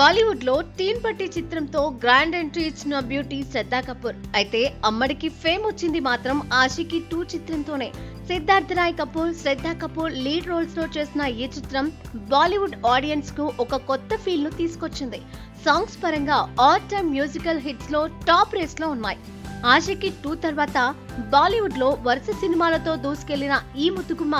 బాలీవుడ్ లో టీన్ పట్టి చిత్రంతో గ్రాండ్ ఎంట్రీ ఇచ్చిన బ్యూటీ శ్రద్ధా కపూర్. అయితే అమ్మడికి ఫేమ్ వచ్చింది మాత్రం ఆషికీ 2 చిత్రంతోనే. సిద్ధార్థ్ రాయ్ కపూర్, శ్రద్ధా కపూర్ లీడ్ రోల్స్ లో చేసిన ఈ చిత్రం బాలీవుడ్ ఆడియన్స్ కు ఒక కొత్త ఫీల్ ను తీసుకొచ్చింది. సాంగ్స్ పరంగా ఆల్ టైమ్ మ్యూజికల్ హిట్స్ లో టాప్ రేస్ లో ఉన్నాయి. ఆషికీ 2 తర్వాత బాలీవుడ్ లో వరుస సినిమాలతో దూసుకెళ్లిన ఈ ముతుకుమ్మ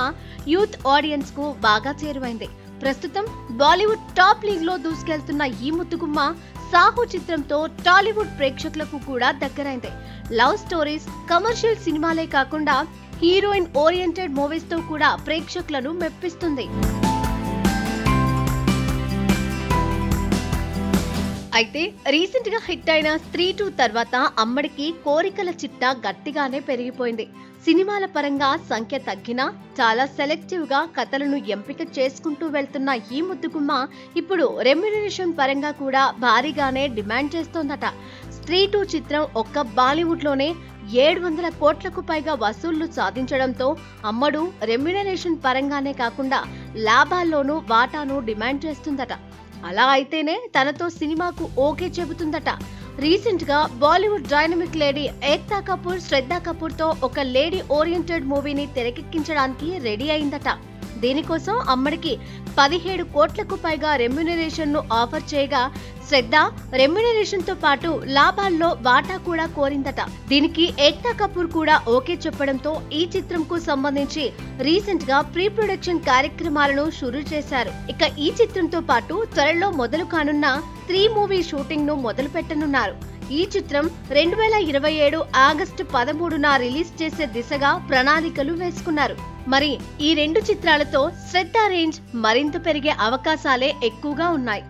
యూత్ ఆడియన్స్ కు బాగా చేరువైంది. ప్రస్తుతం బాలీవుడ్ టాప్ లీగ్ లో దూసుకెళ్తున్న ఈ ముతుకుమ్మ సాహో చిత్రంతో టాలీవుడ్ ప్రేక్షకులకు కూడా దగ్గరైంది. లవ్ స్టోరీస్, కమర్షియల్ సినిమాలే కాకుండా హీరోయిన్ ఓరియంటెడ్ మూవీస్ తో కూడా ప్రేక్షకులను మెప్పిస్తుంది. అయితే రీసెంట్ గా హిట్ అయిన స్త్రీ 2 తర్వాత అమ్మడికి కోరికల చిట్టా గట్టిగానే పెరిగిపోయింది. సినిమాల పరంగా సంఖ్య తగ్గినా చాలా సెలెక్టివ్ గా కథలను ఎంపిక చేసుకుంటూ వెళ్తున్న ఈ ముద్దుగుమ్మ ఇప్పుడు రెమ్యునరేషన్ పరంగా కూడా భారీగానే డిమాండ్ చేస్తోందట. స్త్రీ 2 చిత్రం ఒక్క బాలీవుడ్ లోనే 700 కోట్లకు పైగా వసూళ్లు సాధించడంతో అమ్మడు రెమ్యునరేషన్ పరంగానే కాకుండా లాభాల్లోనూ వాటాను డిమాండ్ చేస్తుందట. అలా అయితేనే తనతో సినిమాకు ఓకే చెబుతుందట. రీసెంట్ గా బాలీవుడ్ డైనమిక్ లేడీ ఏక్తా కపూర్ శ్రద్ధా కపూర్ తో ఒక లేడీ ఓరియంటెడ్ మూవీని తెరకెక్కించడానికి రెడీ అయిందట. దీనికోసం అమ్మడికి 17 కోట్లకు పైగా రెమ్యునరేషన్ ను ఆఫర్ చేయగా శ్రద్ధ రెమ్యునరేషన్ తో పాటు లాభాల్లో వాటా కూడా కోరిందట. దీనికి ఏక్తా కపూర్ కూడా ఓకే చెప్పడంతో ఈ చిత్రంకు సంబంధించి రీసెంట్ గా ప్రీ ప్రొడక్షన్ కార్యక్రమాలను షురూ చేశారు. ఇక ఈ చిత్రంతో పాటు త్వరలో మొదలు కానున్న 3 మూవీ షూటింగ్ ను మొదలు పెట్టనున్నారు. ఈ చిత్రం 2027 ఆగస్టు 13న రిలీజ్ చేసే దిశగా ప్రణాళికలు వేసుకున్నారు. మరి ఈ 2 చిత్రాలతో శ్రద్ధ రేంజ్ మరింత పెరిగే అవకాశాలే ఎక్కువగా ఉన్నాయి.